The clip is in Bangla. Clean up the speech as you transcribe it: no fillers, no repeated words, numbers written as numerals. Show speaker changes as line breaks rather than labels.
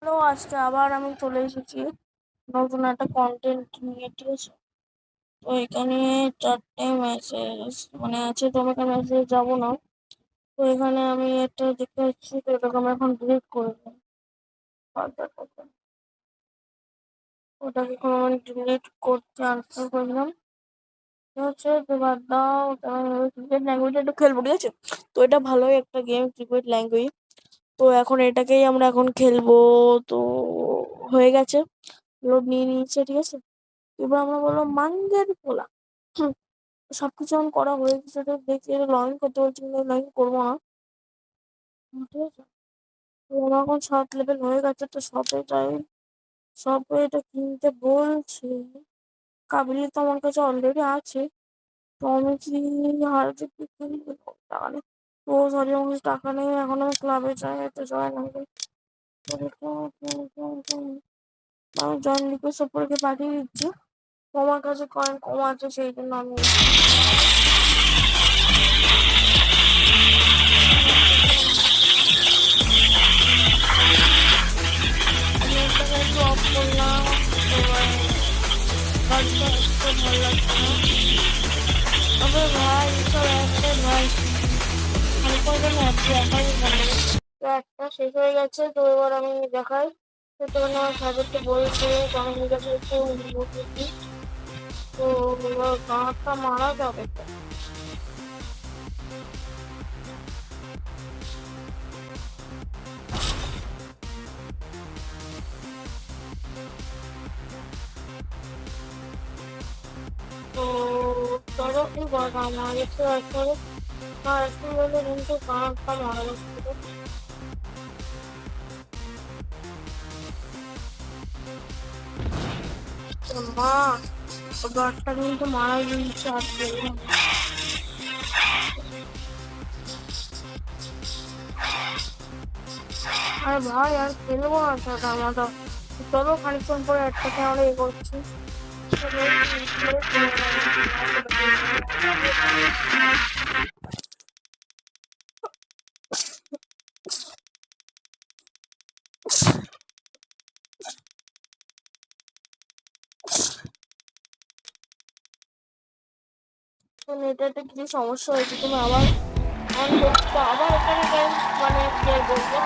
হ্যালো, আজকে আবার আমি চলে এসেছি নতুন একটা কন্টেন্ট নিয়ে। ঠিক আছে, তো এখানে চারটে মেসেজ আছে, তো আমি এখানে মেসেজ যাবো না। তো এখানে আমি একটা দেখতে পাচ্ছি, তো এটাকে আমি এখন ডিলিট করে দেবো। ওটাকে এখন আমি ডিলিট করতে আনসার করলাম। ঠিক আছে, তো বাদ দাও, ক্রিকেট ল্যাঙ্গুয়েজ একটু খেলবো। ঠিক আছে, তো এটা ভালোই একটা গেম, ক্রিকেট ল্যাঙ্গুয়েজ। তো এখন এটাকেই আমরা এখন খেলবো। তো হয়ে গেছে, লোড নিয়ে নিয়েছে। ঠিক আছে, এবার আমরা বললাম মাঞ্জের পোলা। হুম, সবকিছু এখন করা হয়ে গেছে, তো দেখছি এটা লগ ইন করতে বলছি, কিন্তু লগ ইন করবো না। ঠিক আছে, তো আমার এখন 7 লেভেল হয়ে গেছে, তো সবে এটা কিনতে বলছে। কাবলি তো আমার কাছে অলরেডি আছে, তো আমি কি হারতে কি কিনবো? টাকা নেই। তো সরি, আমার কাছে টাকা নেই, এখন আমি ক্লাবে যাই, তো জয়েন হবে। আমি জয়েন রিকোয়েস্ট ওপরকে পাঠিয়ে দিচ্ছি। তো আমার কাছে কয়েন কম আছে, সেই জন্য আমি নেটটাকে একটু অফ করলাম। এবার গাড়িটা একটু ভালো লাগছে না। তবে ভাই এসব অ্যাপের ভাই আমি কোনোদিন অ্যাপ দেখাই ভালো। তো একটা শেষ হয়ে গেছে, তো এবার আমি দেখাই। তো তখন আমার সাহেবকে বলছে, তো আমি নিজে কাছে একটু বসেছি। তো এবার গাঁটটা মারা যাবে তো। তো ধরো এবার গা মারা গেছে, একবারে এখন বলে কিন্তু গাঁটটা মারা যাচ্ছে। মা, গাঁটটা কিন্তু মারা গিয়েছে আজকে। আরে ভাই আর খেলবো না সাদা মাথা। চলো খানিকক্ষণ পরে একটাকে আমরা এ করছি। তো নেটে কিছু সমস্যা হয়েছে, তুমি আবার অন করতে আবার এখানে guys, কি আর বলবো।